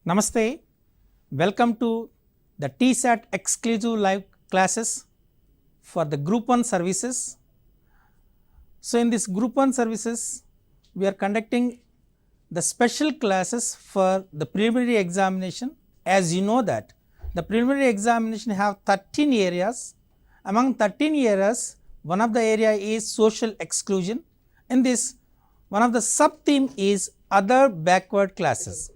Namaste, welcome to the TSAT exclusive live classes for the Group 1 services. So, in this Group 1 services, we are conducting the special classes for the preliminary examination. As you know that the preliminary examination have 13 areas. Among 13 areas, one of the area is social exclusion. In this, one of the sub theme is other backward classes.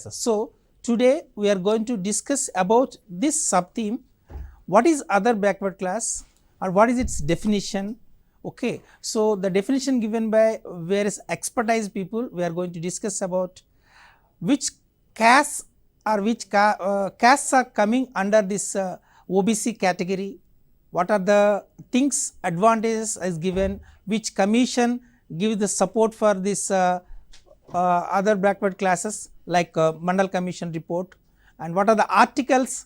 So, today we are going to discuss about this sub theme, what is other backward class or what is its definition. Okay. So, the definition given by various expertise people, we are going to discuss about which castes or which castes are coming under this OBC category, what are the things advantages is given, which commission gives the support for this other backward classes like Mandal Commission report, and what are the articles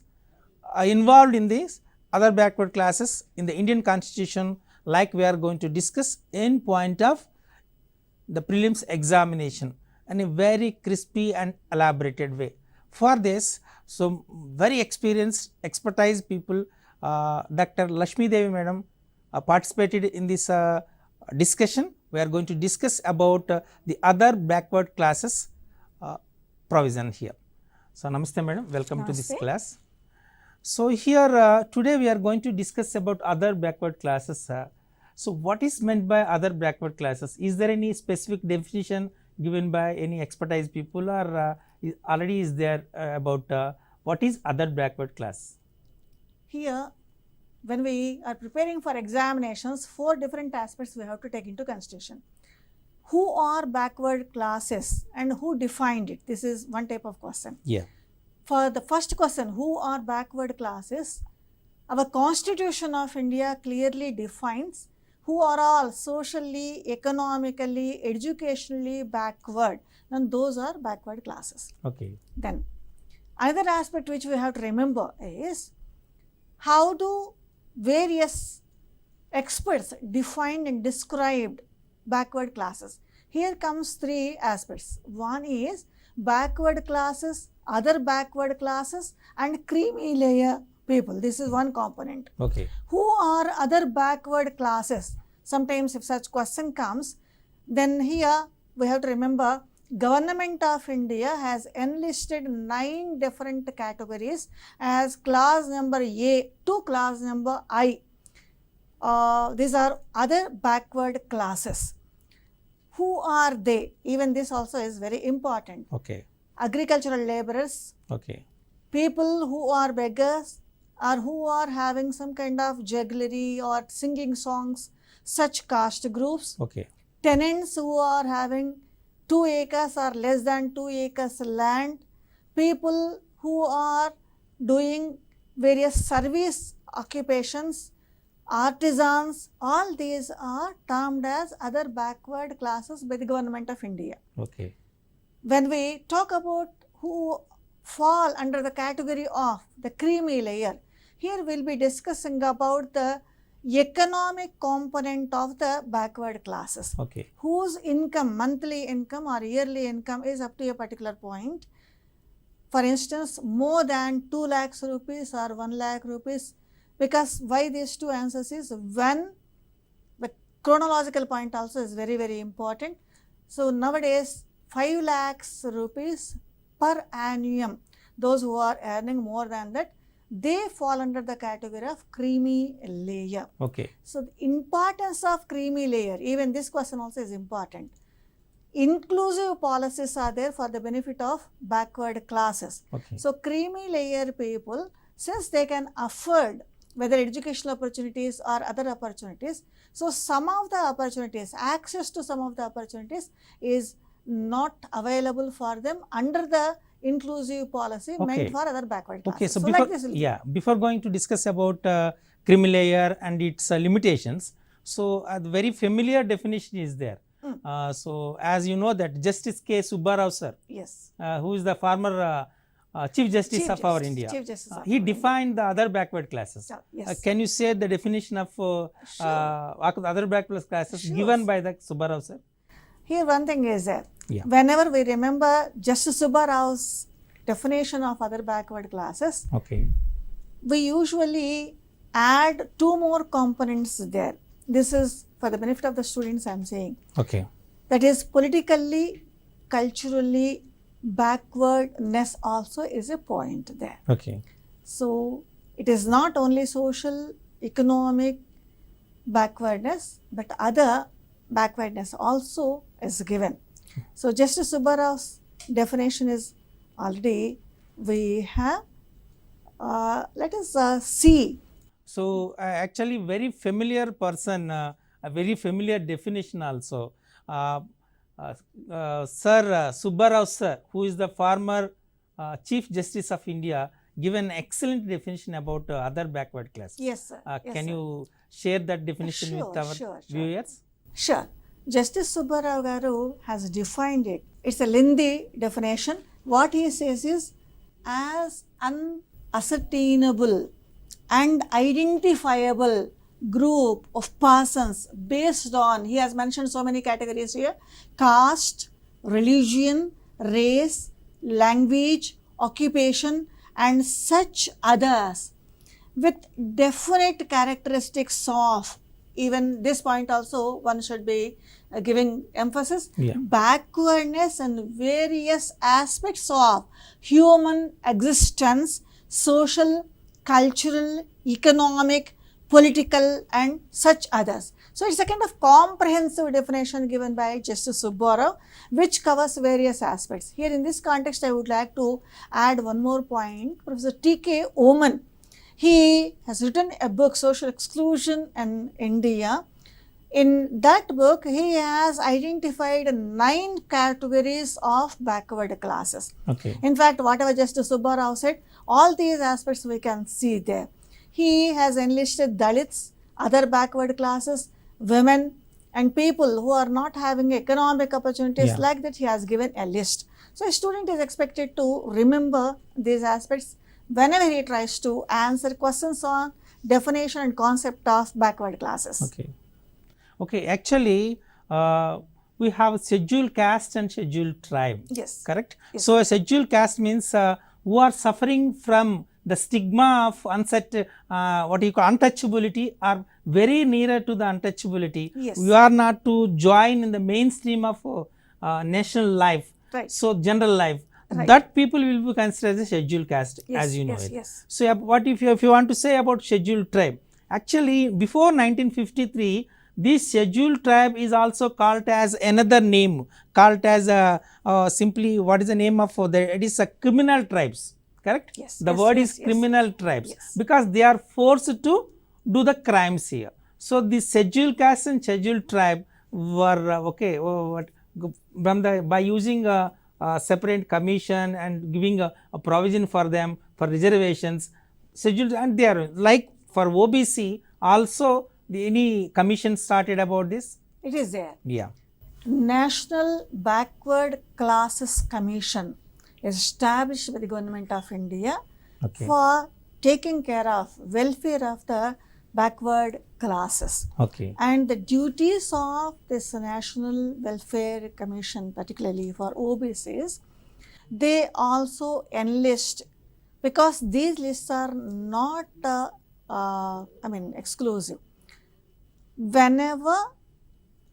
involved in these other backward classes in the Indian Constitution, like we are going to discuss in point of the prelims examination in a very crispy and elaborated way. For this, so very experienced expertise people, Dr. Lakshmi Devi madam participated in this discussion. We are going to discuss about the other backward classes provision here. So, Namaste madam, welcome to this class. So, here today we are going to discuss about other backward classes. So, what is meant by other backward classes? Is there any specific definition given by any expertise people, or already is there about what is other backward class? Here, when we are preparing for examinations, 4 different aspects we have to take into consideration. Who are backward classes and who defined it? This is one type of question. Yeah. For the first question, who are backward classes? Our Constitution of India clearly defines who are all socially, economically, educationally backward, and those are backward classes. Okay. Then, another aspect which we have to remember is how do various experts defined and described backward classes. Here comes 3 aspects. One is backward classes, other backward classes, and creamy layer people. This is one component. Okay. Who are other backward classes? Sometimes if such question comes, then here we have to remember Government of India has enlisted 9 different categories as class number A to class number I. These are other backward classes. Who are they? Even this also is very important. Okay. Agricultural laborers, okay, people who are beggars or who are having some kind of jugglery or singing songs, such caste groups. Okay. Tenants who are having 2 acres or less than 2 acres land, people who are doing various service occupations, artisans, all these are termed as other backward classes by the Government of India. Okay. When we talk about who fall under the category of the creamy layer, here we will be discussing about the economic component of the backward classes. Okay. Whose income, monthly income or yearly income is up to a particular point. For instance, more than 2 lakhs rupees or 1 lakh rupees. Because why these 2 answers is when the chronological point also is very, very important. So, nowadays 5 lakhs rupees per annum, those who are earning more than that, they fall under the category of creamy layer. Okay. So, the importance of creamy layer, even this question also is important. Inclusive policies are there for the benefit of backward classes. Okay. So, creamy layer people, since they can afford whether educational opportunities or other opportunities, so some of the opportunities, access to some of the opportunities is not available for them under the inclusive policy meant for other backward classes. Okay, so, before, like this before going to discuss about creamy layer and its limitations, so a very familiar definition is there. So, as you know that Justice 𝗂𝗽𝗍 sir, yes, who is the former Chief Justice of our India, he defined the other backward classes. Yes. Can you say the definition of other backward classes given by the 𝗂𝗧 sir? Here one thing is there. Yeah. Whenever we remember Justice Subba Rao's definition of other backward classes, Okay. we usually add two more components there. This is for the benefit of the students I am saying. Okay. That is politically, culturally, backwardness also is a point there. Okay. So it is not only social, economic backwardness, but other backwardness also is given. So Justice Subba Rao's definition is already we have. Let us see. So actually very familiar person, a very familiar definition also. Sir Subba Rao sir, who is the former Chief Justice of India, given excellent definition about other backward classes. Yes, sir. Yes, Can sir. you share that definition with our viewers? Sure. Justice Subba Rao garu has defined it. It's a lengthy definition. What he says is, as unascertainable and identifiable group of persons based on, he has mentioned so many categories here, caste, religion, race, language, occupation and such others, with definite characteristics of, even this point also one should be giving emphasis, backwardness and various aspects of human existence, social, cultural, economic, political and such others. So it's a kind of comprehensive definition given by Justice Subba Rao, which covers various aspects. Here in this context, I would like to add one more point. Professor 𝗂𝗽𝗱𝗁, he has written a book, Social Exclusion in India. In that book, he has identified 9 categories of backward classes. Okay. In fact, whatever Justice Subba Rao said, all these aspects we can see there. He has enlisted Dalits, other backward classes, women and people who are not having economic opportunities. Like that, he has given a list. So a student is expected to remember these aspects whenever he tries to answer questions on definition and concept of backward classes. Okay. Okay, actually we have scheduled caste and scheduled tribe. Yes. Correct? Yes. So a scheduled caste means who are suffering from the stigma of what you call untouchability, are very nearer to the untouchability. Yes. You are not to join in the mainstream of national life. Right. So general life. Right. That people will be considered as a scheduled caste, as you know it. Yes. So what if you want to say about scheduled tribe? Actually, before 1953, this scheduled tribe is also called as another name, called as simply what is the name of it is a criminal tribes. Correct? Yes. The word is criminal tribes, because they are forced to do the crimes here. So the scheduled caste and scheduled tribe were by using a separate commission and giving a provision for them for reservations, scheduled, and they are like for OBC also. Any commission started about this? It is there. Yeah. National Backward Classes Commission is established by the Government of India for taking care of welfare of the backward classes. Okay. And the duties of this National Welfare Commission, particularly for OBCs, they also enlist, because these lists are not exclusive. Whenever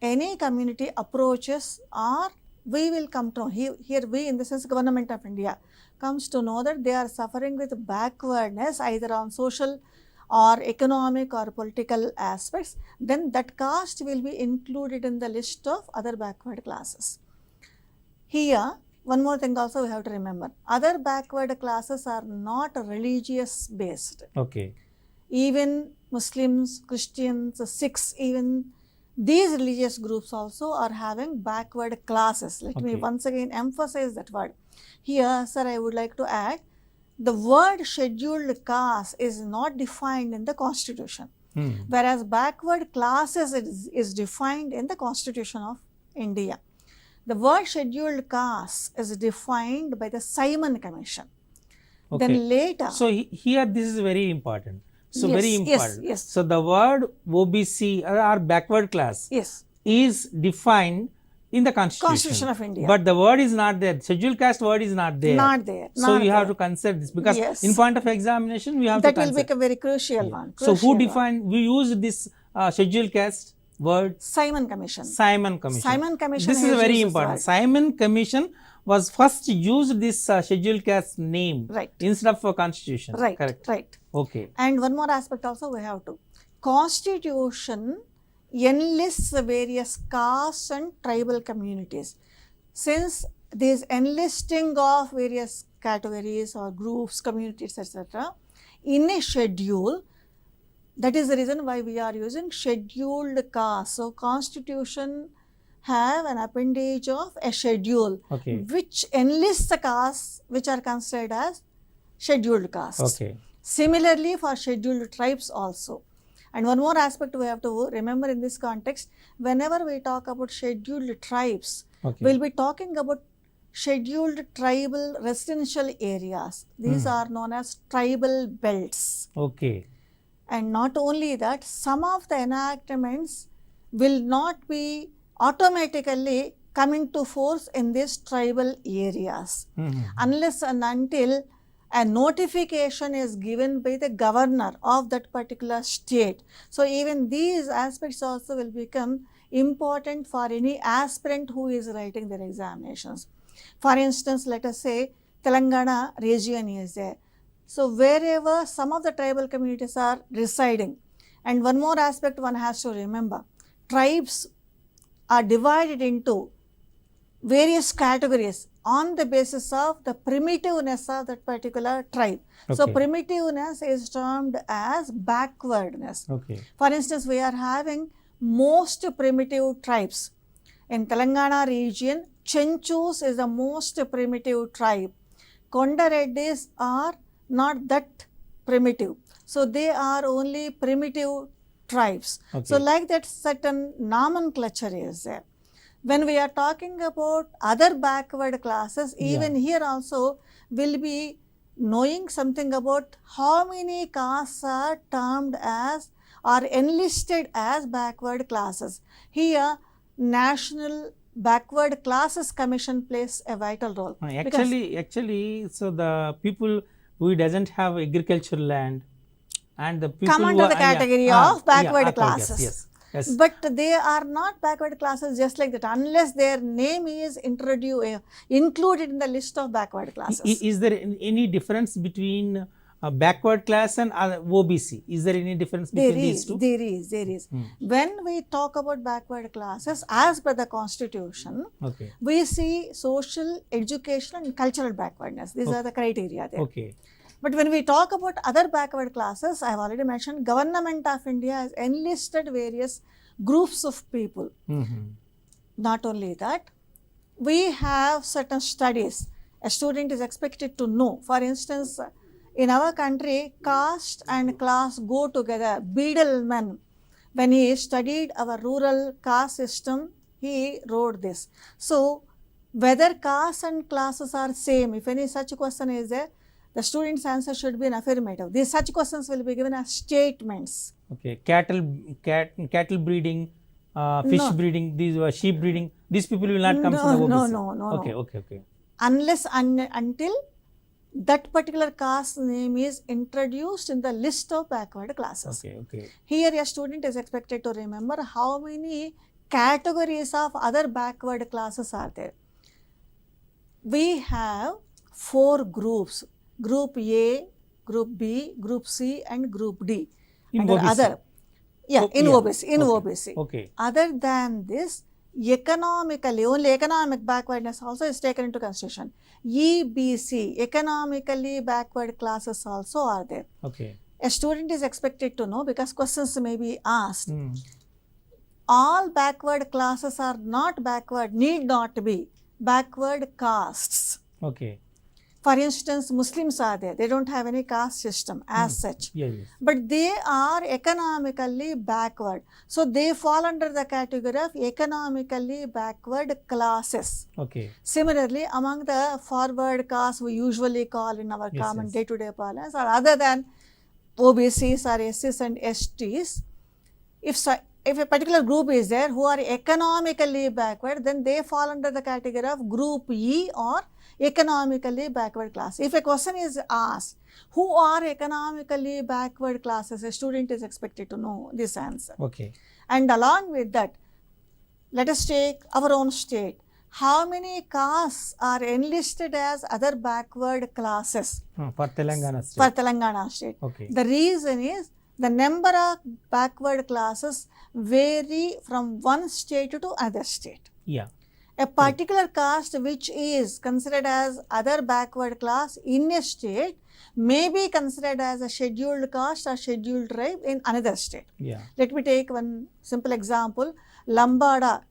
any community approaches, or we will come to know, here we in the sense Government of India comes to know that they are suffering with backwardness either on social or economic or political aspects, then that caste will be included in the list of other backward classes. Here, one more thing also we have to remember, other backward classes are not religious based. Okay. Even Muslims, Christians, Sikhs, even these religious groups also are having backward classes. Let me once again emphasize that word. Here, sir, I would like to add, the word scheduled caste is not defined in the Constitution, whereas backward classes is defined in the Constitution of India. The word scheduled caste is defined by the Simon Commission. Then later. So here this is very important. So very important. Yes. So the word OBC or backward class is defined in the Constitution. Constitution of India. But the word is not there. Scheduled caste word is not there. Not there. So not you have there. to consider this, because Yes. in point of examination we have That to will consider. become very crucial one. So who crucial one. defined? We used this scheduled caste word. Simon Commission. Simon Commission. Simon Commission This is has very used this important. word. Simon Commission was first used this scheduled caste name Right. instead of a constitution. Right. Correct. Right. Okay. And one more aspect also we have to. Constitution enlists the various castes and tribal communities. Since this enlisting of various categories or groups, communities, etc., in a schedule, that is the reason why we are using scheduled caste. So, Constitution have an appendage of a schedule, Okay. which enlists the castes which are considered as scheduled castes. Okay. Similarly, for scheduled tribes also. And one more aspect we have to remember in this context, whenever we talk about scheduled tribes, Okay. we'll be talking about scheduled tribal residential areas. These are known as tribal belts. Okay. And not only that, some of the enactments will not be automatically coming to force in these tribal areas unless and until a notification is given by the governor of that particular state. So even these aspects also will become important for any aspirant who is writing their examinations. For instance, let us say Telangana region is there. So wherever some of the tribal communities are residing, and one more aspect one has to remember, tribes are divided into various categories on the basis of the primitiveness of that particular tribe. So Okay. primitiveness is termed as backwardness. Okay. For instance, we are having most primitive tribes. In Telangana region, Chenchus is the most primitive tribe. Kondareddis are not that primitive. So they are only primitive tribes. Okay. So like that, certain nomenclature is there. When we are talking about other backward classes, even here also will be knowing something about how many castes are termed as or enlisted as backward classes. Here, National Backward Classes Commission plays a vital role. Actually, so the people who doesn't have agricultural land and the people come who under are, the category of backward classes. Yes. Yes. But they are not backward classes just like that unless their name is included in the list of backward classes. Is there any difference between backward class and OBC? Is there any difference between these two? There is. When we talk about backward classes, as per the Constitution, Okay. we see social, educational and cultural backwardness. These are the criteria there. Okay. But when we talk about other backward classes, I have already mentioned, Government of India has enlisted various groups of people. Not only that, we have certain studies a student is expected to know. For instance, in our country, caste and class go together. Beadleman, when he studied our rural caste system, he wrote this. So, whether caste and classes are same, if any such question is there, the student's answer should be an affirmative. These such questions will be given as statements. Okay. Cattle breeding, fish breeding, these sheep breeding, these people will not come to the OBC. No. Okay. Unless until that particular caste name is introduced in the list of backward classes. Okay. Here a student is expected to remember how many categories of other backward classes are there. We have 4 groups. Group A, Group B, Group C and Group D. In Under OBC? other, OBC. Okay. Other than this, economically, only economic backwardness also is taken into consideration. EBC, economically backward classes also are there. Okay. A student is expected to know because questions may be asked. All backward classes are not backward, need not be backward castes. Okay. For instance, Muslims are there. They don't have any caste system as such. Yes. But they are economically backward. So they fall under the category of economically backward classes. Okay. Similarly, among the forward castes we usually call in our common day-to-day parlance, or other than OBCs or SCs and STs, if if a particular group is there who are economically backward, then they fall under the category of group E or economically backward class. If a question is asked, who are economically backward classes, a student is expected to know this answer. Okay. And along with that, let us take our own state. How many castes are enlisted as other backward classes? For Telangana state. For Telangana state. Okay. The reason is the number of backward classes vary from one state to another state. Yeah. A particular caste which is considered as other backward class in a state may be considered as a scheduled caste or scheduled tribe in another state. Yeah. Let me take one simple example. Lambada.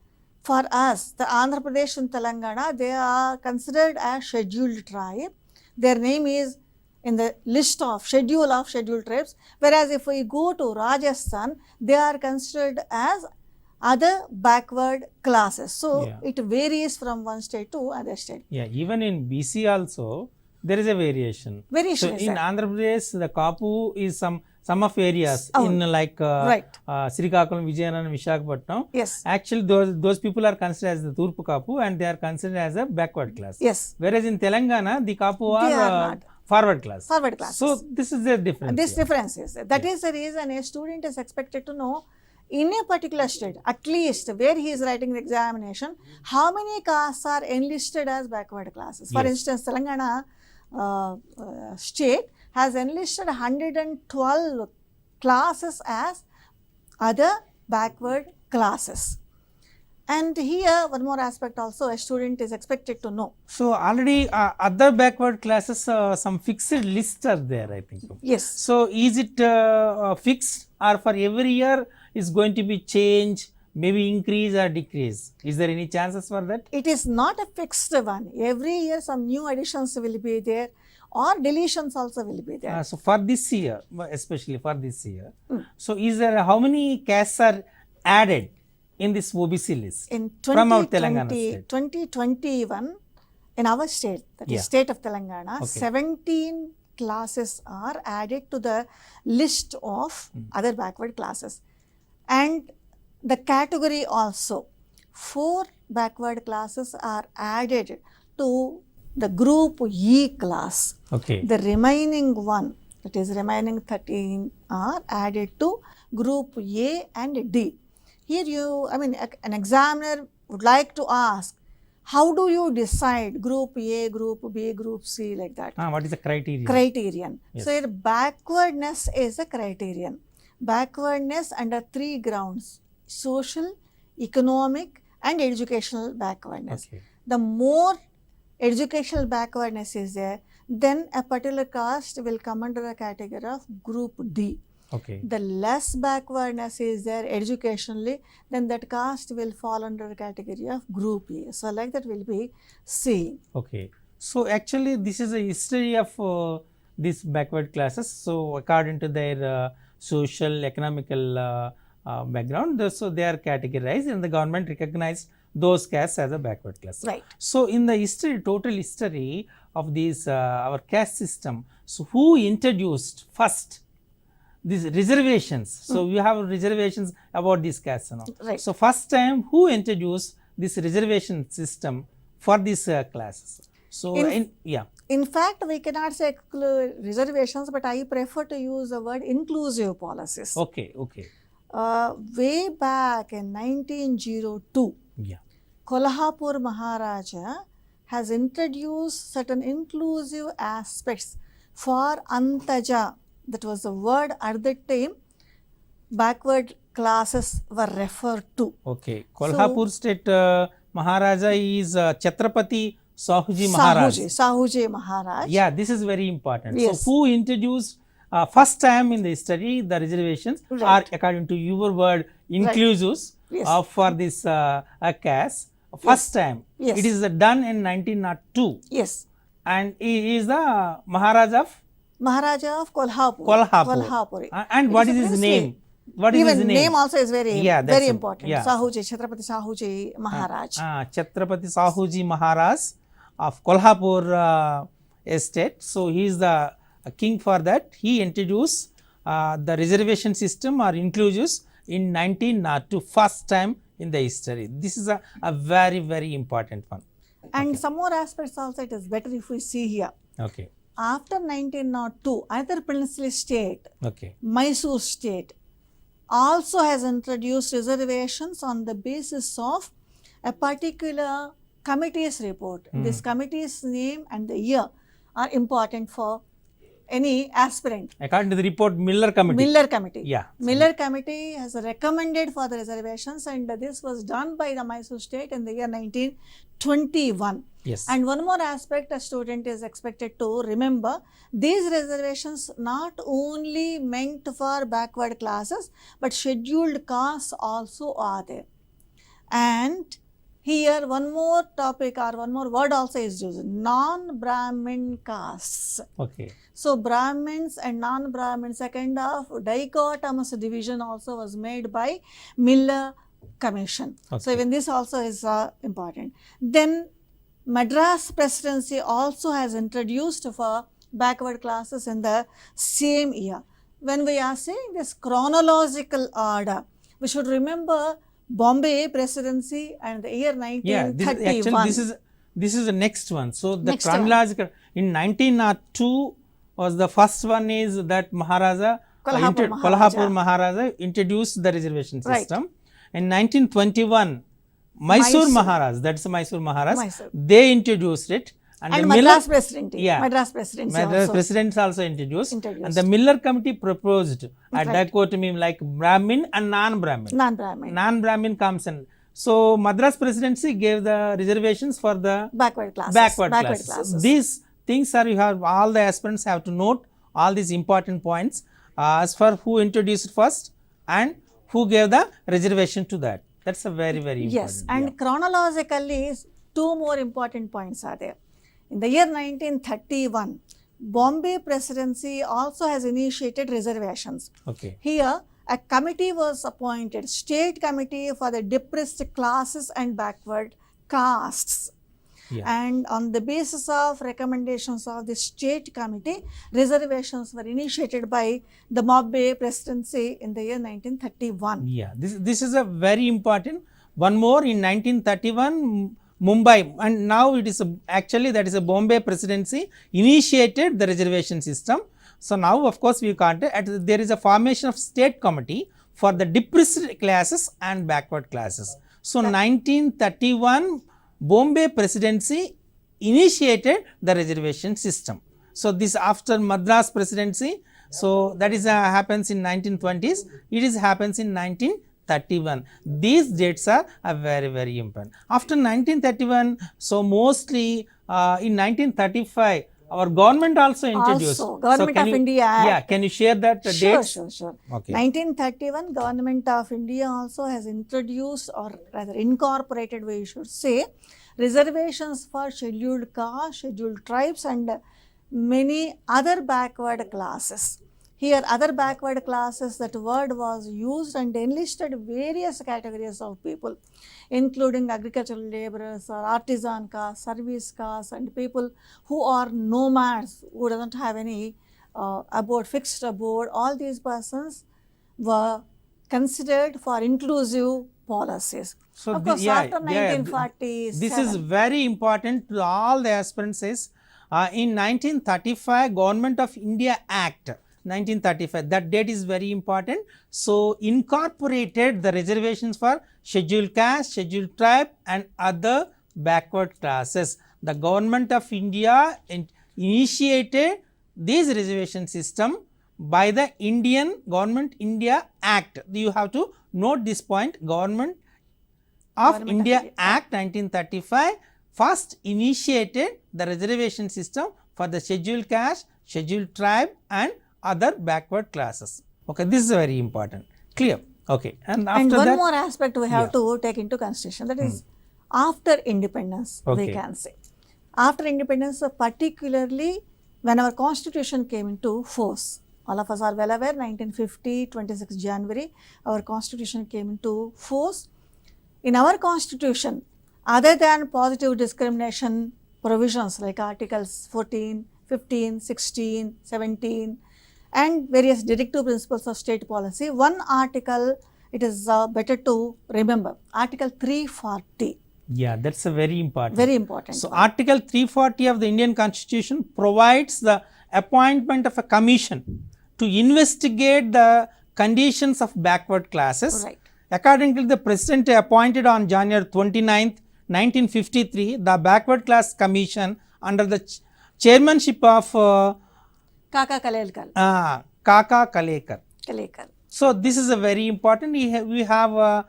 For us, the Andhra Pradesh and Telangana, they are considered as scheduled tribe. Their name is in the list of scheduled tribes. Whereas if we go to Rajasthan, they are considered as other backward classes. So Yeah. it varies from one state to other state. Yeah, even in BC also there is a variation. Variation So is in there. Andhra Pradesh, the Kapu is some of areas Oh, in like right. Srikakulam, Vijayanagara, Visakhapatnam. Yes. Actually, those people are considered as the Turpu Kapu and they are considered as a backward class. Yes. Whereas in Telangana, the Kapu They are are not. forward class. Forward classes. So this is the difference. This here. difference is that is the reason a student is expected to know in a particular state, at least where he is writing the examination, how many castes are enlisted as backward classes. For Yes. instance, Telangana state has enlisted 112 classes as other backward classes. And here one more aspect also a student is expected to know. So already other backward classes, some fixed lists are there, I think. Yes. So is it fixed or for every year is going to be change, maybe increase or decrease? Is there any chances for that? It is not a fixed one. Every year some new additions will be there or deletions also will be there. So for this year, especially for this year, so is there how many castes are added in this OBC list In from our Telangana 2020, state? 2021, in our state, that Yeah. is state of Telangana, Okay. 17 classes are added to the list of other backward classes. And the category also, 4 backward classes are added to the group E class. Okay. The remaining one, that is remaining 13 are added to group A and D. Here an examiner would like to ask, how do you decide group A, group B, group C like that? What is the criteria? Criterion. Yes. So here backwardness is a criterion. Backwardness under 3 grounds: social, economic and educational backwardness. Okay. The more educational backwardness is there, then a particular caste will come under the category of group D. Okay. The less backwardness is there educationally, then that caste will fall under the category of group E. So like that will be C. Okay. So actually this is a history of these backward classes. So according to their social, economical background, so they are categorized and the government recognized those castes as a backward class. Right. So in the history, total history of this our caste system, so who introduced first these reservations? So we have reservations about these castes and all. Right. So first time who introduced this reservation system for these classes? So In fact, we cannot say reservations, but I prefer to use the word inclusive policies. Okay. Way back in 1902, Yeah. 𝗂𝗽𝗍𝗺 has introduced certain inclusive aspects for Antaja. That was the word at that time backward classes were referred to. Okay. Kolhapur state Maharaja is Chhatrapati Shahuji Maharaj. Shahuji Maharaj. Yeah, this is very important. Yes. So who introduced first time in the history the reservations Right. are according to your word inclusives Yes. for this caste. First time. Yes. It is done in 1902 Yes. and he is the Maharaja of Maharaja of Kolhapur. Kolhapur. And what is his name? What is Even his name also is very, Yeah, that's very it. important. Yeah. Shahuji, Chhatrapati Shahuji Maharaj. Chhatrapati Shahuji Maharaj of Kolhapur estate. So he is the king for that. He introduced the reservation system or inclusives in 1902, first time in the history. This is a very, very important one. And some more aspects also it is better if we see here. Okay. After 1902, another princely state, Okay. Mysore state, also has introduced reservations on the basis of a particular committee's report. This committee's name and the year are important for any aspirant. According to the report, Miller Committee. Miller Committee. Yeah. Miller Committee has recommended for the reservations, and this was done by the Mysore state in the year 1921. Yes. And one more aspect a student is expected to remember, these reservations not only meant for backward classes, but scheduled castes also are there. And here one more topic or one more word also is used, non-Brahmin castes. Okay. So Brahmins and non-Brahmins, a kind of dichotomous division also was made by Miller Commission. Okay. So even this also is important. Then Madras Presidency also has introduced for backward classes in the same year. When we are saying this chronological order, we should remember Bombay Presidency and the year 1931. This is the next one. So the Next chronological in 1902 was the first one is that Maharaja Kolhapur Maharaja introduced the reservation system. In 1921, Mysore Maharaj, that's Mysore Maharaj, they introduced it. And Madras Presidency. Yeah. Madras Presidency also. Presidents also introduced. And the Miller Committee proposed a dichotomy like Brahmin and non-Brahmin. Non-Brahmin. Non-Brahmin comes in. So Madras Presidency gave the reservations for the backward classes. So these things are, you have, all the aspirants have to note all these important points as for who introduced first and who gave the reservation to that. That's a very, very important. Yes, and chronologically, two more important points are there. In the year 1931, Bombay Presidency also has initiated reservations. Okay. Here, a committee was appointed, State Committee for the Depressed Classes and Backward Castes. Yeah. And on the basis of recommendations of the State Committee, reservations were initiated by the Bombay Presidency in the year 1931. Yeah, this is a very important. One more in 1931, Mumbai, and now it is actually that is a Bombay Presidency initiated the reservation system. So now of course we can't, there is a formation of State Committee for the depressed classes and backward classes. So 1931 Bombay Presidency initiated the reservation system. So this after Madras Presidency, so that is happens in 1920s, it is happens in 1931. These dates are very, very important. After 1931, so mostly in 1935, our government also introduced. Also, Government of India. Yeah, can you share that dates? Sure. Okay. 1931, Government of India also has introduced, or rather incorporated, we should say, reservations for scheduled castes, scheduled tribes and many other backward classes. Here other backward classes, that word was used and enlisted various categories of people, including agricultural laborers or artisan caste, service caste, and people who are nomads, who doesn't have any fixed abode. All these persons were considered for inclusive policies. So of course, after 1947, this is very important to all the aspirants. Is in 1935 Government of India Act 1935, that date is very important. So incorporated the reservations for scheduled caste, scheduled tribe and other backward classes. The Government of India initiated this reservation system by the Indian Government India Act. You have to note this point. Government of India Act 1935 first initiated the reservation system for the scheduled caste, scheduled tribe and other backward classes. Okay, this is very important. Clear? Okay. And after one that, more aspect we have to take into consideration, that is after independence, we can say. After independence, particularly when our constitution came into force, all of us are well aware, 1950, 26 January, our constitution came into force. In our constitution, other than positive discrimination provisions like articles 14, 15, 16, 17 and various directive principles of state policy, one article it is better to remember. Article 340. Yeah, that's a very important. Very important. So, Article 340 of the Indian Constitution provides the appointment of a commission to investigate the conditions of backward classes. Right. Accordingly, the President appointed on January 29th, 1953, the Backward Class Commission under the chairmanship of 𝗂𝗽𝗱𝗁𝗃. 𝗂𝗽𝗱𝗁𝗃. So, this is a very important. We have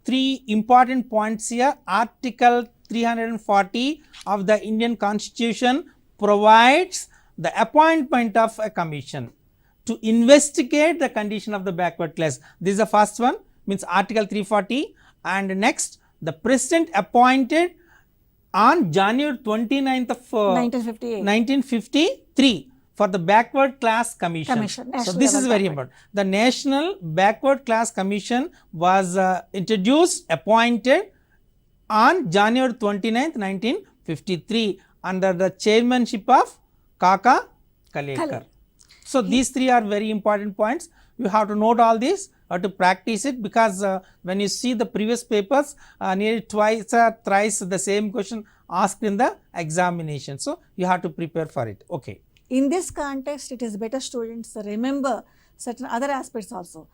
3 important points here. Article 340 of the Indian Constitution provides the appointment of a commission to investigate the condition of the backward class. This is the first one, means Article 340, and next the President appointed on January 29th of 1953 for the Backward Class Commission. So, this is very important. The National Backward Class Commission was introduced, appointed on January 29th, 1953 under the chairmanship of 𝗂𝗃𝗱𝗁𝗃. So, these 3 are very important points. You have to note all these or to practice it, because when you see the previous papers, nearly twice or thrice the same question asked in the examination. So, you have to prepare for it. Okay. In this context, it is better students remember certain other aspects also.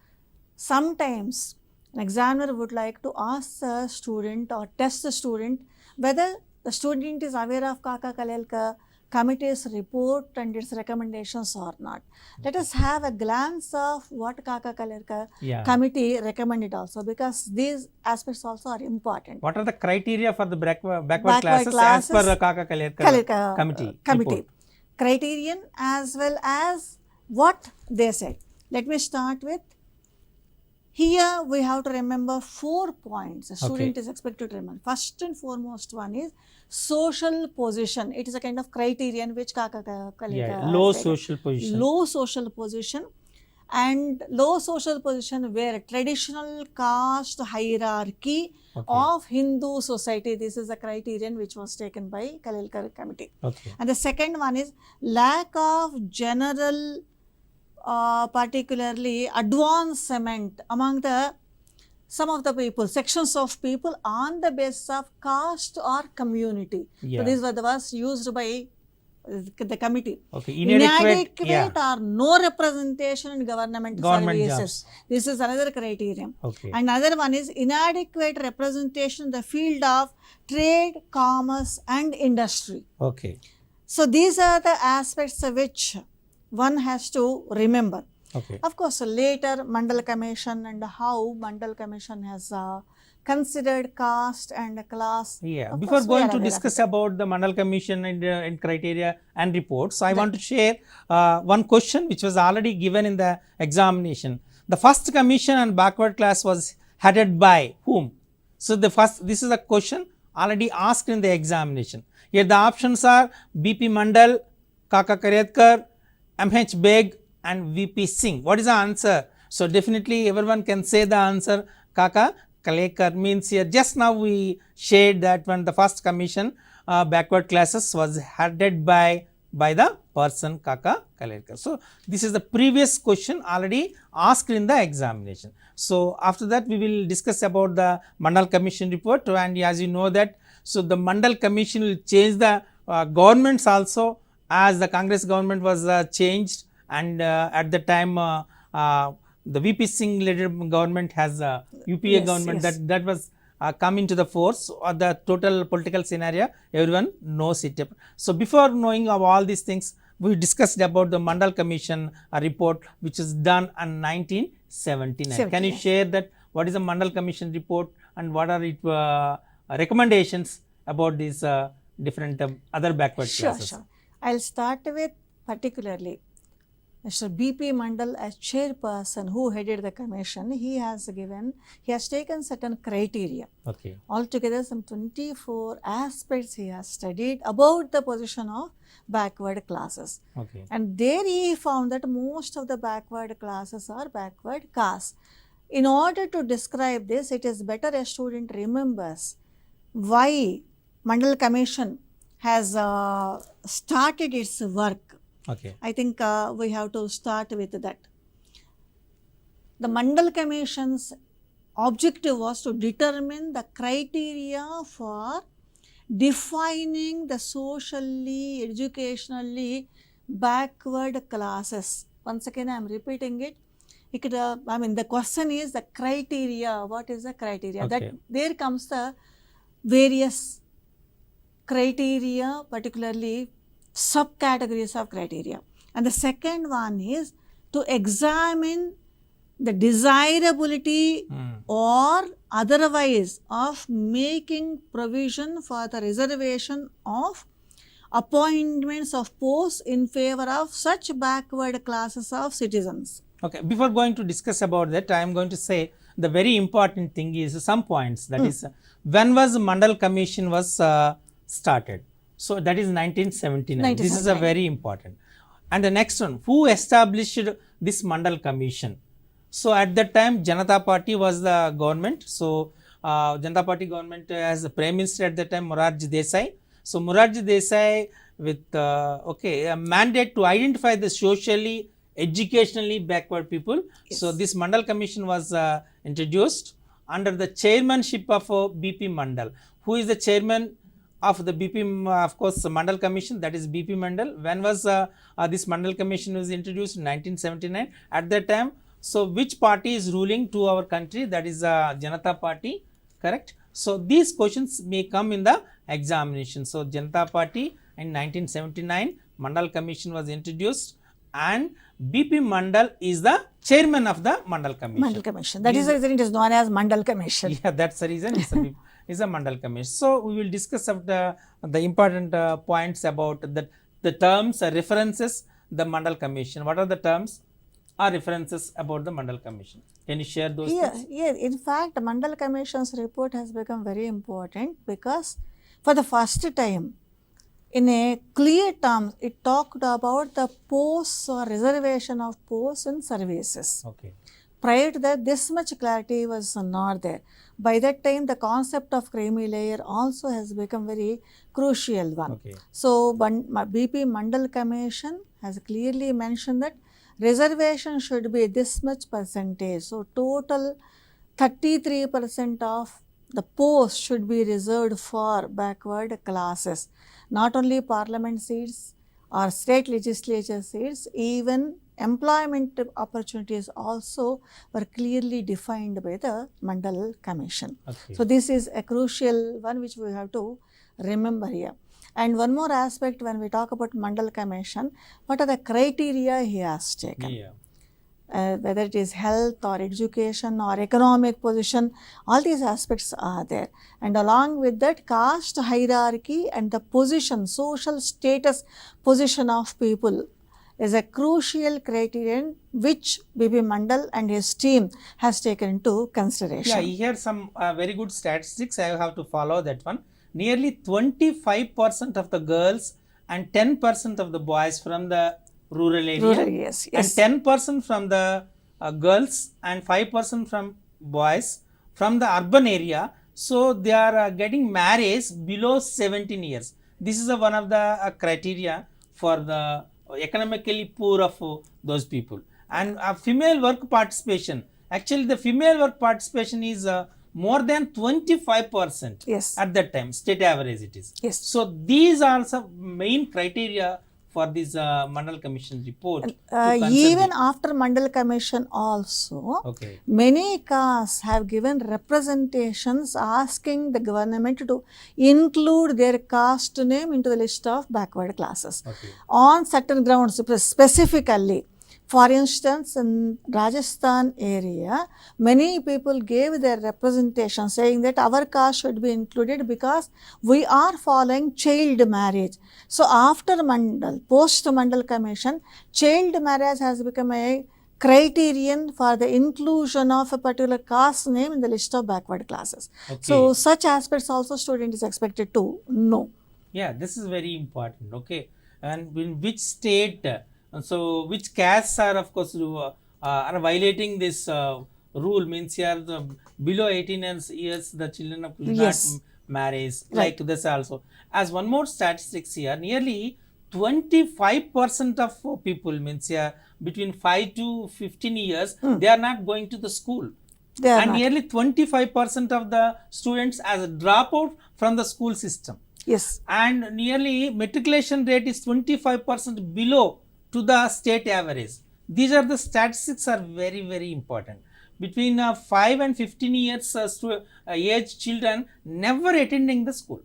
Sometimes an examiner would like to ask the student or test the student whether the student is aware of 𝗂𝗃𝗱𝗁𝗃 committee's report and its recommendations or not. Let us have a glance of what 𝗂𝗃𝗱𝗁𝗃 committee recommended also, because these aspects also are important. What are the criteria for the backward classes as per the 𝗂𝗃𝗱𝗁𝗃 committee? Criterion as well as what they said. Let me start with, here we have to remember 4 points. A student is expected to remember. First and foremost one is social position. It is a kind of criterion which 𝗂𝗃𝗱𝗁𝗃 low social position. Low social position, and low social position where traditional caste hierarchy of Hindu society. This is a criterion which was taken by 𝗂𝗃𝗱𝗁𝗃 committee. And the second one is lack of general particularly advancement among the some of the people, sections of people on the basis of caste or community. So these were the words used by the committee. Inadequate or no representation in government services. Jobs. This is another criterion. And another one is inadequate representation in the field of trade, commerce and industry. So these are the aspects which one has to remember. Of course, later Mandal Commission and how Mandal Commission has considered caste and class. Before going to discuss about the Mandal Commission and criteria and reports, I want to share one question which was already given in the examination. The first commission on backward class was headed by whom? So, this is a question already asked in the examination. Here the options are BP Mandal, 𝗂𝗃𝗱𝗁𝗃, 𝗵𝗫𝗃 and VP Singh. What is the answer? So, definitely everyone can say the answer 𝗂𝗃𝗱𝗁𝗃 means here just now we shared that when the first commission backward classes was headed by the person 𝗂𝗃𝗱𝗁𝗃. So, this is the previous question already asked in the examination. So, after that we will discuss about the Mandal Commission report, and as you know that, so the Mandal Commission will change the governments also, as the Congress government was changed, and at the time the VP Singh led government has UPA government that was come into the force, or the total political scenario everyone knows it. So, before knowing of all these things, we discussed about the Mandal Commission report which is done in 1979. Can you share that what is the Mandal Commission report and what are its recommendations about these different other backward classes? Sure. I will start with particularly Mr. BP Mandal as chairperson who headed the commission. He has taken certain criteria. Altogether some 24 aspects he has studied about the position of backward classes. And there he found that most of the backward classes are backward castes. In order to describe this, it is better a student remembers why Mandal Commission has started its work. I think we have to start with that. The Mandal Commission's objective was to determine the criteria for defining the socially, educationally backward classes. Once again, I am repeating it. The question is the criteria. What is the criteria? Okay. That there comes the various criteria, particularly subcategories of criteria. And the second one is to examine the desirability or otherwise of making provision for the reservation of appointments of posts in favor of such backward classes of citizens. Okay, before going to discuss about that, I am going to say the very important thing is some points, that is when was Mandal Commission was started. So that is 1979. This is a very important. And the next one, who established this Mandal Commission? So at that time Janata Party was the government. So Janata Party government has the Prime Minister at that time 𝗬𝗏𝗧𝗧 𝗚𝗏𝗧. So 𝗬𝗏𝗧𝗧 𝗚 with a mandate to identify the socially, educationally backward people. Yes. So this Mandal Commission was introduced under the chairmanship of BP Mandal. Who is the chairman of the BP, of course, Mandal Commission? That is BP Mandal. When was this Mandal Commission was introduced? In 1979. At that time, so which party is ruling to our country? That is Janata Party, correct? So these questions may come in the examination. So Janata Party in 1979, Mandal Commission was introduced, and BP Mandal is the chairman of the Mandal Commission. Mandal Commission. That is the reason it is known as Mandal Commission. Yeah, that's the reason it's a Mandal Commission. So we will discuss of the important points about the terms, references, the Mandal Commission. What are the terms or references about the Mandal Commission? Can you share those things? Yeah, in fact, Mandal Commission's report has become very important because for the first time, in a clear terms, it talked about the posts or reservation of posts in services. Okay. Prior to that, this much clarity was not there. By that time, the concept of creamy layer also has become very crucial one. Okay. So, BP Mandal Commission has clearly mentioned that reservation should be this much percentage. So, total 33% of the posts should be reserved for backward classes. Not only parliament seats or state legislature seats, even employment opportunities also were clearly defined by the Mandal Commission. Okay. So this is a crucial one which we have to remember here. And one more aspect when we talk about Mandal Commission, what are the criteria he has taken? Yeah. Whether it is health or education or economic position, all these aspects are there. And along with that, caste hierarchy and the position, social status position of people is a crucial criterion which BP Mandal and his team has taken into consideration. Yeah, here some very good statistics. I have to follow that one. Nearly 25% of the girls and 10% of the boys from the rural area, Yes. and 10% from the girls and 5% from boys from the urban area. So they are getting marriage below 17 years. This is one of the criteria for the economically poor of those people. And female work participation, actually the female work participation is more than 25%. Yes. At that time, state average it is. Yes. So these are some main criteria for this Mandal Commission report. Even after Mandal Commission also, Okay. many castes have given representations asking the government to include their caste name into the list of backward classes. Okay. On certain grounds, specifically. For instance, in Rajasthan area, many people gave their representation saying that our caste should be included because we are following child marriage. So after Mandal, post Mandal Commission, child marriage has become a criterion for the inclusion of a particular caste name in the list of backward classes. Okay. So such aspects also student is expected to know. Yeah, this is very important. Okay. And in which state, so which castes are of course are violating this rule, means here the below 18 years the children of Yes. not marriage, like this also. As one more statistics here, nearly 25% of people, means here between 5 to 15 years, they are not going to the school. They are and not. nearly 25% of the students as a dropout from the school system. Yes. And nearly matriculation rate is 25% below to the state average. These are the statistics are very, very important. Between 5 and 15 years age children never attending the school.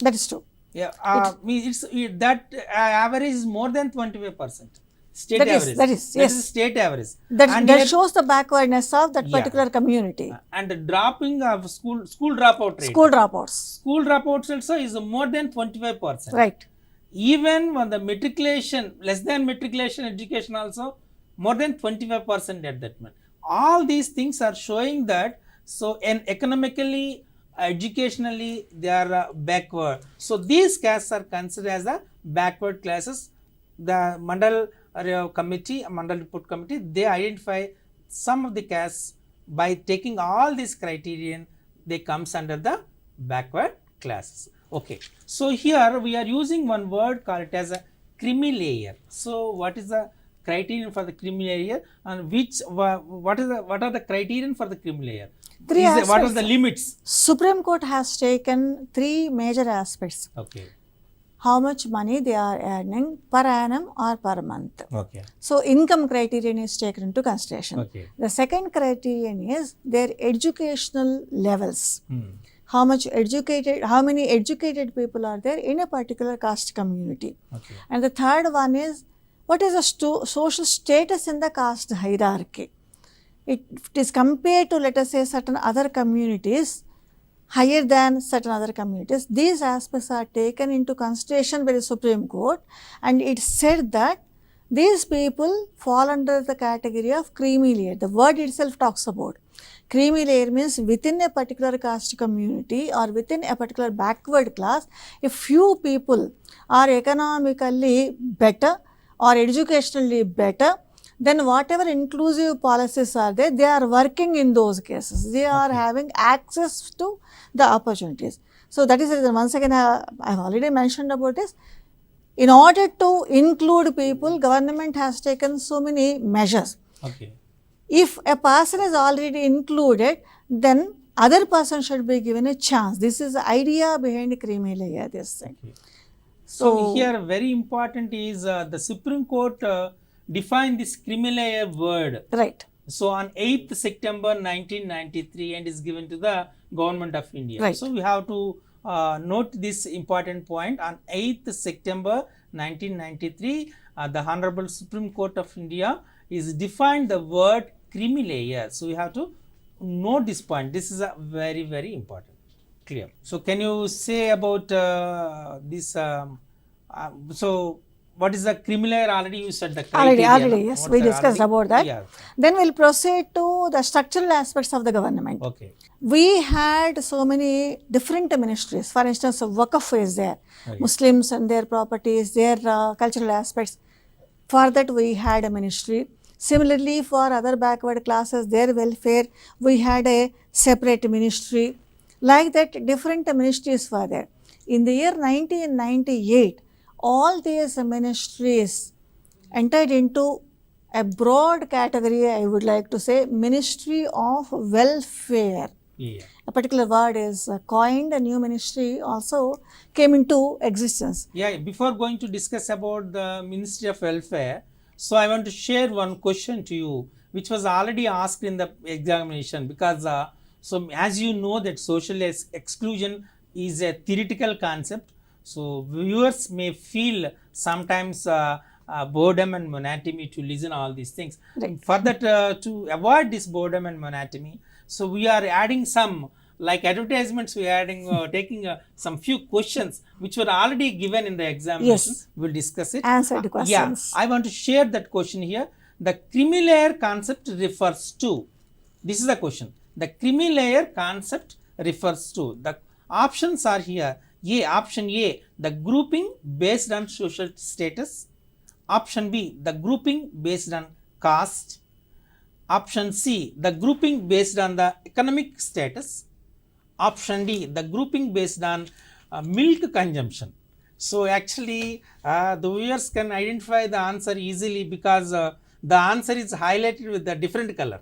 That is true. Yeah, that average is more than 25%. State That is- average. that is, That yes. is state average. That, And that here- shows the backwardness of that Yeah. particular community. and the dropping of school dropout rate. School dropouts. School dropouts also is more than 25%. Right. Even when the matriculation, less than matriculation education also more than 25% at that moment. All these things are showing that and economically, educationally they are backward. So these castes are considered as the backward classes. The Mandal report committee, they identify some of the castes by taking all these criterion, they comes under the backward classes. Okay, so here we are using one word called it as a creamy layer. So what is the criterion for the creamy layer, and what are the criterion for the creamy layer? Three What are aspects. the limits? Supreme Court has taken 3 major aspects. Okay. How much money they are earning per annum or per month. Okay. So income criterion is taken into consideration. Okay. The second criterion is their educational levels. How many educated people are there in a particular caste community. Okay. And the third one is what is the social status in the caste hierarchy. It is compared to, let us say, certain other communities, higher than certain other communities. These aspects are taken into consideration by the Supreme Court, and it said that these people fall under the category of creamy layer. The word itself talks about. Creamy layer means within a particular caste community or within a particular backward class, if few people are economically better or educationally better, then whatever inclusive policies are there, they are working in those cases. They are having access to the opportunities. So that is the reason. Once again, I have already mentioned about this. In order to include people, government has taken so many measures. Okay. If a person is already included, then other person should be given a chance. This is the idea behind creamy layer, this thing. Okay. So here very important is the Supreme Court defined this creamy layer word. Right. So on 8th September 1993 and is given to the Government of India. Right. So we have to note this important point. On 8th September 1993, the Honorable Supreme Court of India is defined the word creamy layer. So we have to note this point. This is a very, very important. Clear. So can you say about this? So what is the creamy layer? Already you said the criteria. Already, yes, we discussed about that. Yeah. Then we'll proceed to the structural aspects of the government. Okay. We had so many different ministries. For instance, Waqf is there. Okay. Muslims and their properties, their cultural aspects. For that, we had a ministry. Similarly, for other backward classes, their welfare, we had a separate ministry. Like that, different ministries were there. In the year 1998, all these ministries entered into a broad category, I would like to say, Ministry of Welfare. Yeah. A particular word is coined, a new ministry also came into existence. Yeah, before going to discuss about the Ministry of Welfare, so I want to share one question to you, which was already asked in the examination, because so as you know that social exclusion is a theoretical concept. So viewers may feel sometimes boredom and monotony to listen all these things. Right. For that, to avoid this boredom and monotony, so we are adding some, like advertisements, we are adding taking some few questions which were already given in the examination. Yes. We'll discuss it. Answered questions. Yeah, I want to share that question here. The creamy layer concept refers to, this is the question, the creamy layer concept refers to, the options are here. Option A, the grouping based on social status. Option B, the grouping based on caste. Option C, the grouping based on the economic status. Option D, the grouping based on milk consumption. So actually the viewers can identify the answer easily because the answer is highlighted with the different color.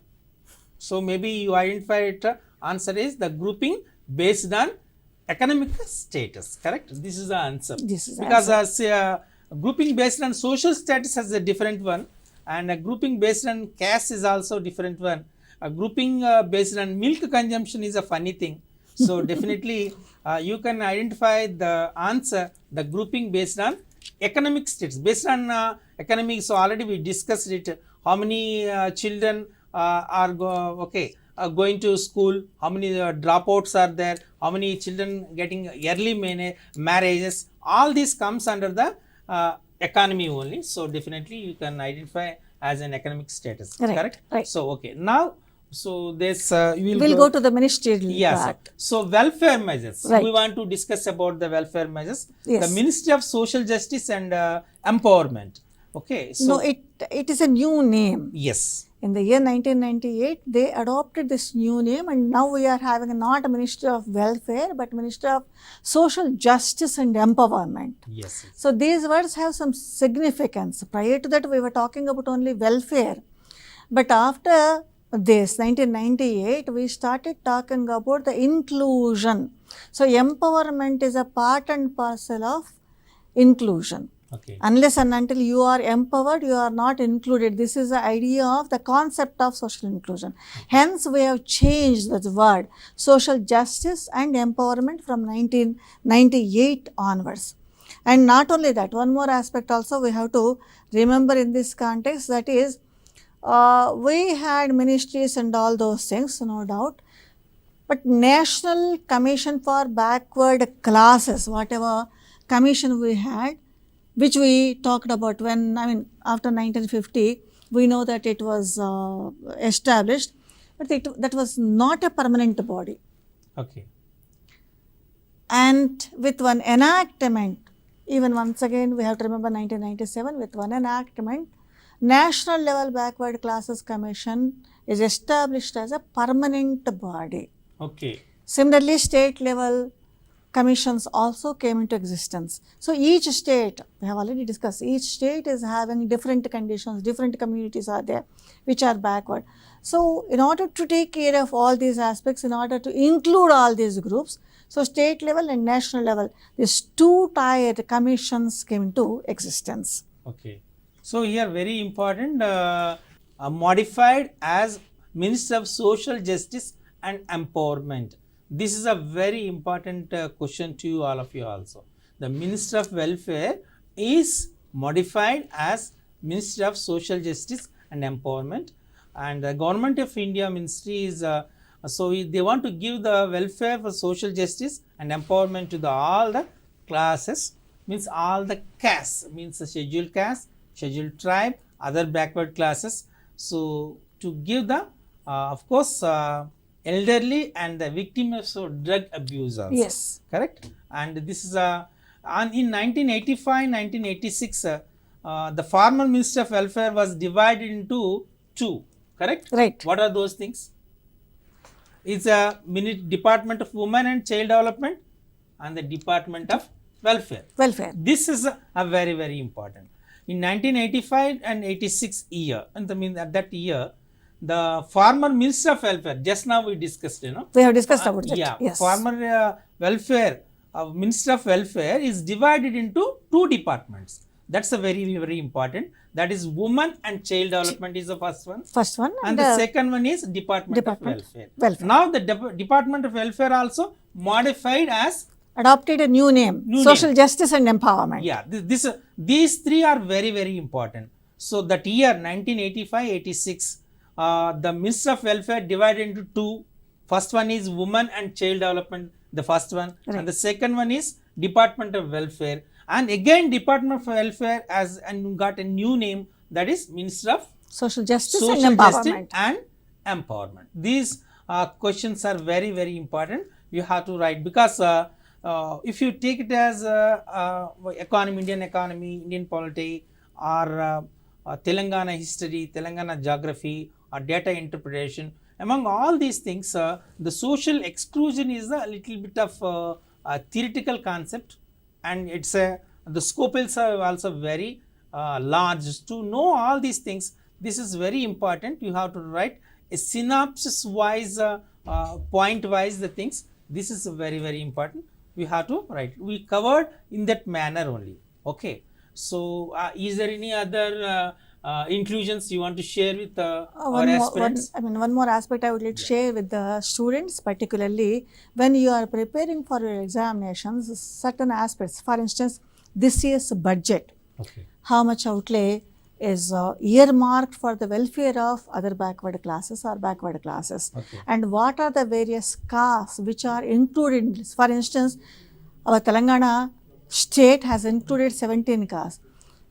So maybe you identify it, answer is the grouping based on economic status, correct? This is the answer. This is the because answer. grouping based on social status has a different one, and a grouping based on caste is also different one. A grouping based on milk consumption is a funny thing. So definitely you can identify the answer, the grouping based on economic status, based on economic. So already we discussed it, how many children are going to school, how many dropouts are there, how many children getting early marriages, all this comes under the economy only. So definitely you can identify as an economic status, Right, correct? right. So okay, now so this We'll go to the ministerial yes. part. So welfare measures. Right. We want to discuss about the welfare measures. Yes. The Ministry of Social Justice and Empowerment. Okay. So No, it is a new name. yes. In the year 1998, they adopted this new name, and now we are having not a Ministry of Welfare, but Ministry of Social Justice and Empowerment. Yes. So these words have some significance. Prior to that, we were talking about only welfare, but after this 1998, we started talking about the inclusion. So empowerment is a part and parcel of inclusion. Okay. Unless and until you are empowered, you are not included. This is the idea of the concept of social inclusion. Hence, we have changed the word social justice and empowerment from 1998 onwards. And not only that, one more aspect also we have to remember in this context, that is, we had ministries and all those things, no doubt, but National Commission for Backward Classes, whatever commission we had, which we talked about when, after 1950, we know that it was established, but that was not a permanent body. Okay. And with one enactment, even once again, we have to remember 1997, with one enactment, National Level Backward Classes Commission is established as a permanent body. Okay. Similarly, state level commissions also came into existence. So each state, we have already discussed, each state is having different conditions, different communities are there which are backward. So in order to take care of all these aspects, in order to include all these groups, so state level and national level, these two-tiered commissions came into existence. Okay. So here very important, modified as Minister of Social Justice and Empowerment. This is a very important question to you, all of you also. The Minister of Welfare is modified as Minister of Social Justice and Empowerment, and the Government of India Ministry is, they want to give the welfare for social justice and empowerment to all the classes, means all the castes, means the scheduled caste, scheduled tribe, other backward classes. So to give the, of course, elderly and the victims of drug abuse also. Yes. Correct? And this is in 1985-1986, the former Minister of Welfare was divided into two. Correct? Right. What are those things? It's a Department of Women and Child Development and the Department of Welfare. Welfare. This is a very, very important. In 1985 and 86 year, and at that year, the former Minister of Welfare, just now we discussed, We have discussed about that. Yeah, yes. former welfare, Minister of Welfare is divided into two departments. That's a very, very important. That is Women and Child Development is the first one. First one. And the second one is Department of Welfare. Now the Department of Welfare also modified as adopted a new name, Social Justice and Empowerment. Yeah, these three are very, very important. So that year 1985-86, the Minister of Welfare divided into two. First one is Women and Child Development, the first one, right. And the second one is Department of Welfare. And again, Department of Welfare has got a new name, that is Minister of Social Justice and Empowerment. These questions are very, very important. You have to write, because if you take it as economy, Indian economy, Indian polity, or Telangana history, Telangana geography, or data interpretation, among all these things, the social exclusion is a little bit of a theoretical concept, and it's the scope is also very large. To know all these things, this is very important. You have to write a synopsis wise, point wise the things. This is very, very important. We have to write. We covered in that manner only. Okay. So, is there any other inclusions you want to share with our aspirants? One more aspect I would like to share with the students, particularly when you are preparing for your examinations, certain aspects. For instance, this year's budget. Okay. How much outlay is earmarked for the welfare of other backward classes or backward classes, Okay. and what are the various costs which are included in this. For instance, our Telangana state has included 17 castes.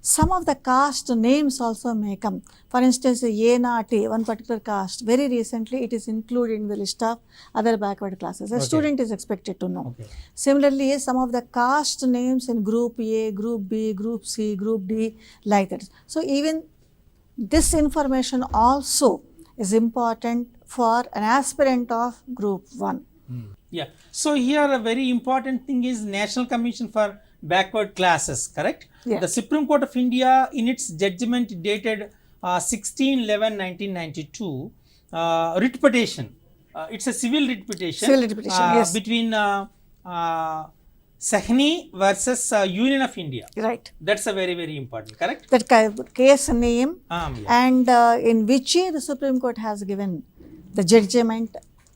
Some of the caste names also may come. For instance, 𝗚𝗧𝗧, one particular caste, very recently it is included in the list of other backward classes. A student is expected to know. Okay. Similarly, some of the caste names in Group A, Group B, Group C, Group D, like that. So, even this information also is important for an aspirant of Group 1. Yeah. So, here a very important thing is National Commission for Backward Classes, correct? Yes. The Supreme Court of India in its judgment dated 16/11/1992, writ petition, it's a civil writ petition, Yes. between 𝗧𝗦𝗔𝗧 versus Union of India. Right. That's a very, very important, correct? That case name Yeah. and in which year the Supreme Court has given the judgment.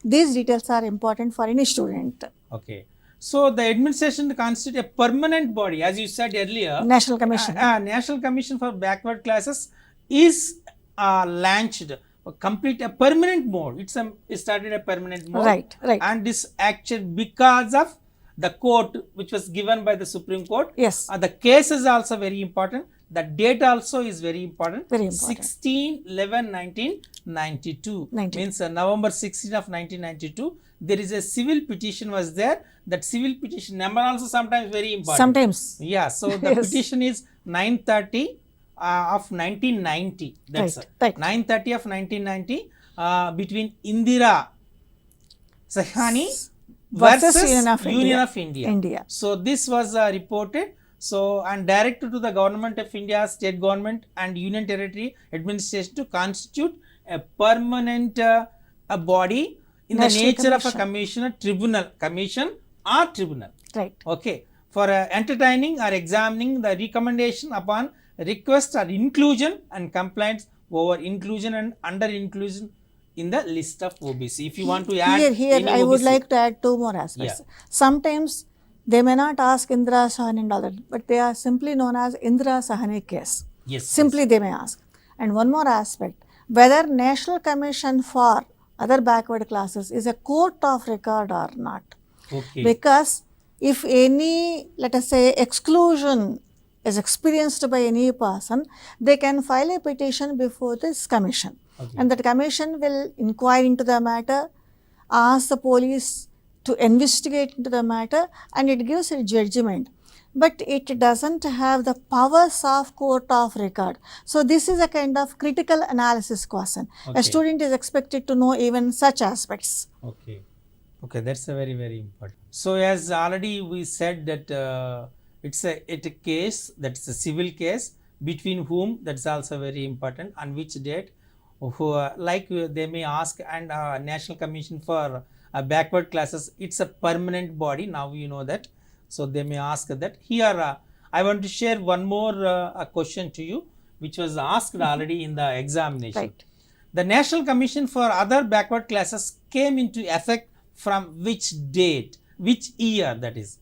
These details are important for any student. Okay. So, the administration constitutes a permanent body, as you said earlier. National Commission. National Commission for Backward Classes is launched, complete a permanent mode. It started a permanent mode. Right, right. And this action because of the court which was given by the Supreme Court. Yes. The case is also very important. The date also is very important. Very important. 16/11/1992 means November 16 of 1992. There is a civil petition was there. That civil petition number also sometimes very important. Sometimes. Yeah. So the petition is 930 of 1990. That's right. 930 of 1990 between Indira 𝗧𝗧 versus Union of India. So this was reported. So, and directed to the Government of India, State Government and Union Territory Administration to constitute a permanent body in the nature of a commission or tribunal. Right. Okay. For entertaining or examining the recommendation upon request or inclusion and complaints over inclusion and under inclusion in the list of OBC. If you want to add here I would like to add two more aspects. Yeah. Sometimes they may not ask Indira 𝗧𝗧 and all that, but they are simply known as Indira 𝗧𝗧 case. Yes. Simply they may ask. And one more aspect, whether National Commission for other backward classes is a court of record or not. Okay. Because if any, let us say, exclusion is experienced by any person, they can file a petition before this commission. Okay. And that commission will inquire into the matter, ask the police to investigate into the matter, and it gives a judgment. But it doesn't have the powers of court of record. So this is a kind of critical analysis question. Okay. A student is expected to know even such aspects. Okay. Okay, that's a very, very important. So as already we said that it's a case, that's a civil case, between whom, that's also very important, on which date, who they may ask, and National Commission for Backward Classes, it's a permanent body, now you know that. So they may ask that. Here I want to share one more question to you, which was asked already in the examination. Right. The National Commission for Other Backward Classes came into effect from which date, which year, that is.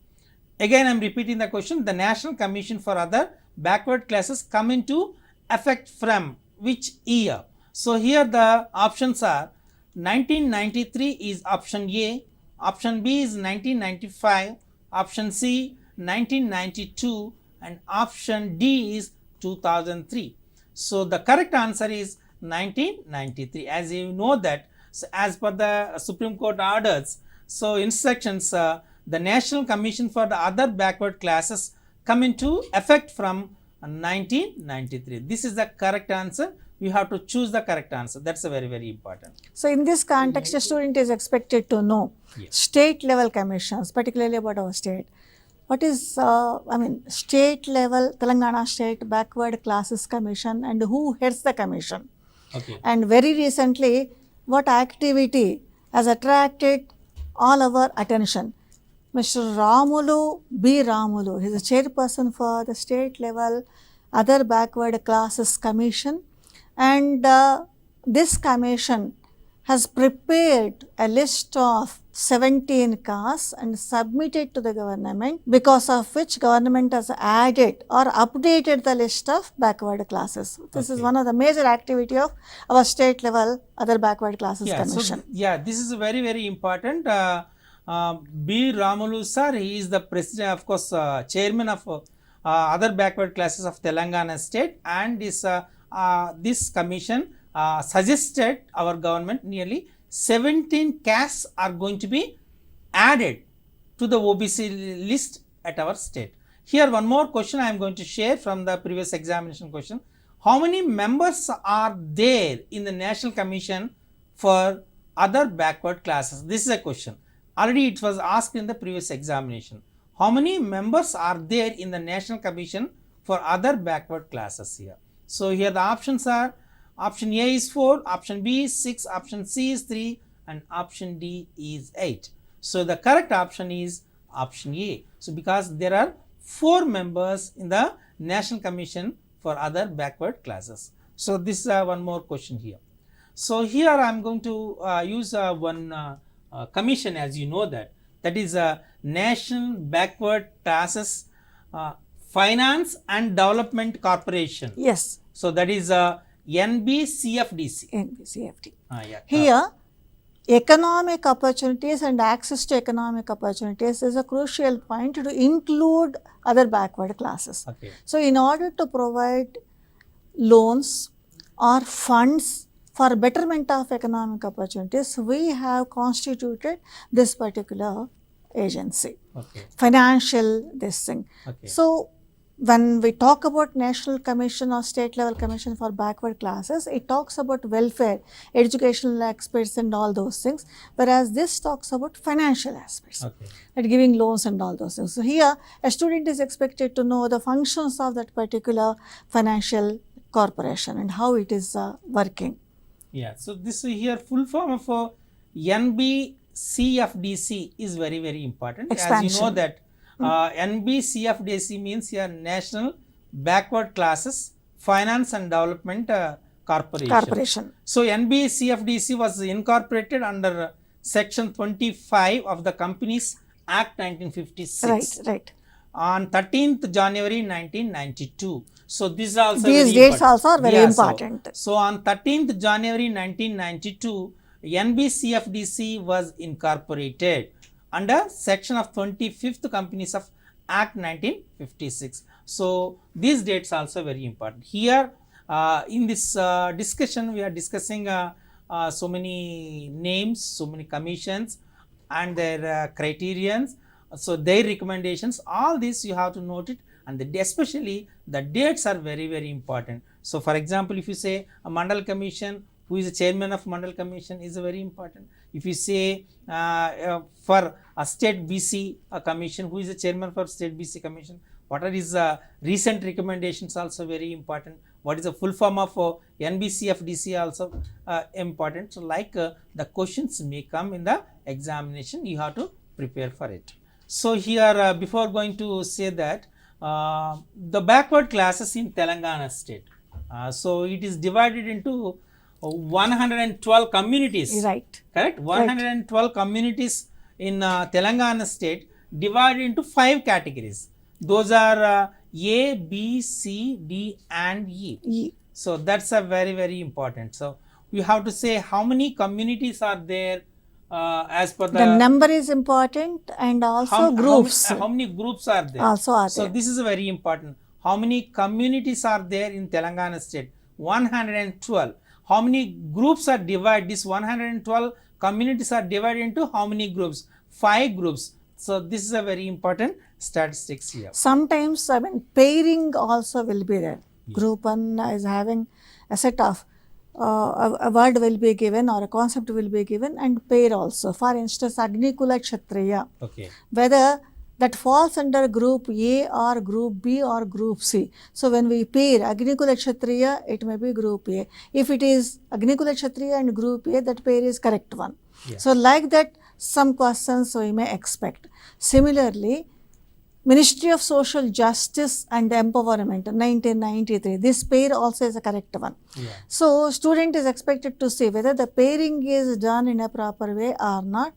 Again I am repeating the question. The National Commission for Other Backward Classes come into effect from which year? So here the options are 1993 is option A, option B is 1995, option C 1992, and option D is 2003. So the correct answer is 1993. As you know that, so as per the Supreme Court orders, so instructions, the National Commission for the Other Backward Classes come into effect from 1993. This is the correct answer. You have to choose the correct answer. That's a very, very important. So in this context, a student is expected to know state level commissions, particularly about our state. What is, state level, Telangana State Backward Classes Commission, and who heads the commission? Okay. And very recently, what activity has attracted all our attention. Mr. Ramulu B. Ramulu, he is a chairperson for the state level Other Backward Classes Commission, and this commission has prepared a list of 17 castes and submitted to the government, because of which government has added or updated the list of backward classes. This is one of the major activity of our state level Other Backward Classes Commission. So, this is very, very important. B. Ramulu sir, he is the president, of course, chairman of Other Backward Classes of Telangana state, and this commission suggested our government nearly 17 castes are going to be added to the OBC list at our state. Here one more question I am going to share from the previous examination question. How many members are there in the National Commission for Other Backward Classes? This is a question. Already it was asked in the previous examination. How many members are there in the National Commission for Other Backward Classes here? So here the options are: option A is 4, option B is 6, option C is 3, and option D is 8. So the correct option is option A. So because there are 4 members in the National Commission for Other Backward Classes. So this is one more question here. So here I am going to use one commission, as you know, that is National Backward Classes Finance and Development Corporation. Yes. So that is NBCFDC. NBCFD. Yeah. Here, economic opportunities and access to economic opportunities is a crucial point to include other backward classes. Okay. So, in order to provide loans or funds for betterment of economic opportunities, we have constituted this particular agency. Okay. Financial this thing. Okay. So, when we talk about National Commission or State Level Commission for Backward Classes, it talks about welfare, educational aspects and all those things, whereas this talks about financial aspects, Okay. like giving loans and all those things. So here, a student is expected to know the functions of that particular financial corporation and how it is working. Yeah. So this here full form of NBCFDC is very, very important. Expansion. As you know that NBCFDC means your National Backward Classes Finance and Development Corporation. So NBCFDC was incorporated under Section 25 of the Companies Act 1956. Right. On 13th January 1992. So this is also these dates also are very important. So on 13th January 1992, NBCFDC was incorporated under section of 25th Companies of Act 1956. So these dates also very important. Here in this discussion, we are discussing so many names, so many commissions and their criterions. So their recommendations, all this you have to note it, and especially the dates are very, very important. So for example, if you say a Mandal Commission, who is the chairman of Mandal Commission is very important. If you say for a State BC Commission, who is the chairman for State BC Commission, what are his recent recommendations also very important. What is the full form of NBCFDC also important. So like the questions may come in the examination, you have to prepare for it. So here before going to say that the backward classes in Telangana state, so it is divided into 112 communities. Right. Correct? 112 communities in Telangana state divided into 5 categories. Those are A, B, C, D and E. So that's a very, very important. So you have to say how many communities are there as per the number is important, and also groups. How many groups are there? Also are so there. This is very important. How many communities are there in Telangana state? 112. How many groups are divided? This 112 communities are divided into how many groups? 5 groups. So this is a very important statistics here. Sometimes pairing also will be there. Yeah. Group 1 is having a set of a word will be given or a concept will be given, and pair also. For instance, 𝗳𝗦𝗔𝗬𝗀. Okay. Whether that falls under group A or group B or group C. So when we pair 𝗧𝗦𝗔𝗧, it may be group A. If it is 𝗧𝗦𝗔𝗧 and group A, that pair is correct one. Yeah. So like that, some questions we may expect. Similarly, Ministry of Social Justice and Empowerment, 1993. This pair also is a correct one. Yeah. So student is expected to see whether the pairing is done in a proper way or not,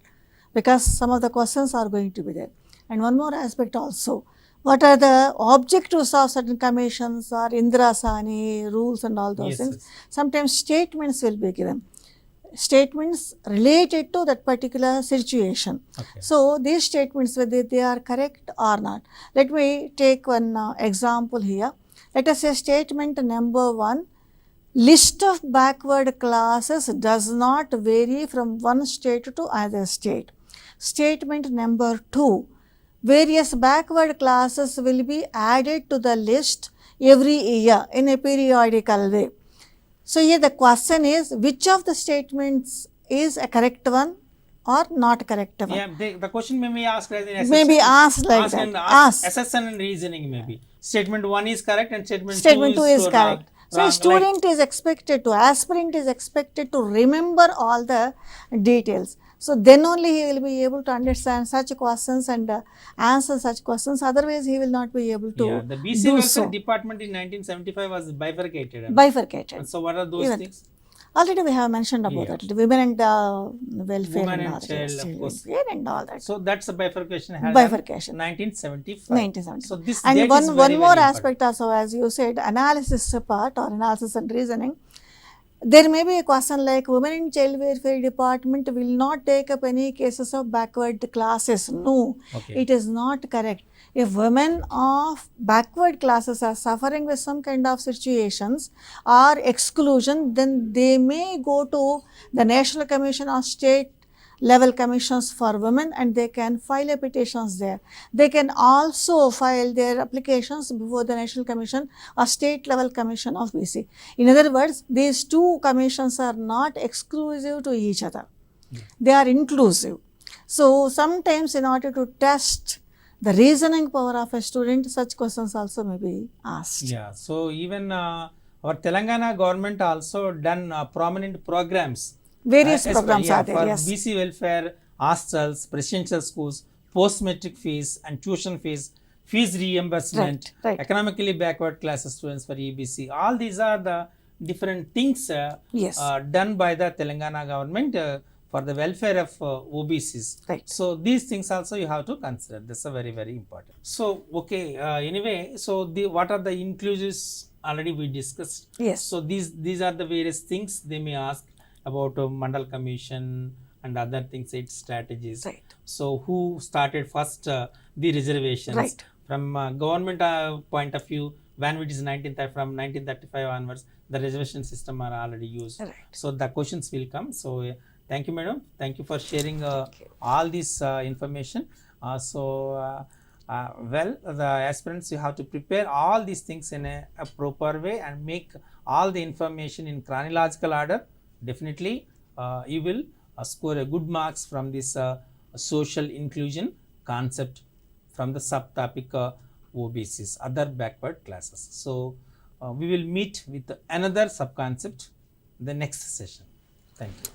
because some of the questions are going to be there. And one more aspect also, what are the objectives of certain commissions or Indira Sahni rules and all those Yes, things. yes. Sometimes statements will be given. Statements related to that particular situation. Okay. So these statements, whether they are correct or not. Let me take one example here. Let us say statement number 1, list of backward classes does not vary from one state to another state. Statement number 2, various backward classes will be added to the list every year in a periodical way. So here the question is, which of the statements is a correct one or not correct one? Yeah, the question may be asked as in May be asked like ask that. and Ask. assessment and reasoning maybe. Statement 1 is correct and statement 2 is so correct. So wrong, student is expected to, aspirant is expected to remember all the details. So then only he will be able to understand such questions and answer such questions. Otherwise, he will not be able to yeah, the BC do welfare so. department in 1975 was bifurcated. Bifurcated. And so what are those Even things? already we have mentioned about Yeah. that. The women and welfare Women and and all child, that. of course. Welfare and all that. So that's a bifurcation held Bifurcation. in 1975. 1970. So this And date one is more very important. aspect also, as you said, analysis part or analysis and reasoning. There may be a question like women and child welfare department will not take up any cases of backward classes. No, Okay. it is not correct. If women of backward classes are suffering with some kind of situations or exclusion, then they may go to the National Commission or State level commissions for women and they can file a petitions there. They can also file their applications before the National Commission or State level commission of BC. In other words, these two commissions are not exclusive to each other. They are inclusive. So sometimes in order to test the reasoning power of a student, such questions also may be asked. Yeah, so even our Telangana government also done prominent programs. Various programs are there, for yes. BC welfare, hostels, residential schools, post-matric fees and tuition fees, fees reimbursement, Right. economically backward classes students for EBC. All these are the different things Yes. done by the Telangana government for the welfare of OBCs. Right. So these things also you have to consider. This is very, very important. So, okay, anyway, so what are the inclusives already we discussed. Yes. So these are the various things they may ask about Mandal Commission and other things, its strategies. Right. So who started first the reservations? Right. From government point of view, when it is from 1935 onwards, the reservation system are already used. Right. So the questions will come. So thank you, madam. Thank you for sharing all this information. Well, the aspirants, you have to prepare all these things in a proper way and make all the information in chronological order. Definitely, you will score a good marks from this social inclusion concept from the subtopic OBCs, other backward classes. So, we will meet with another subconcept in the next session. Thank you.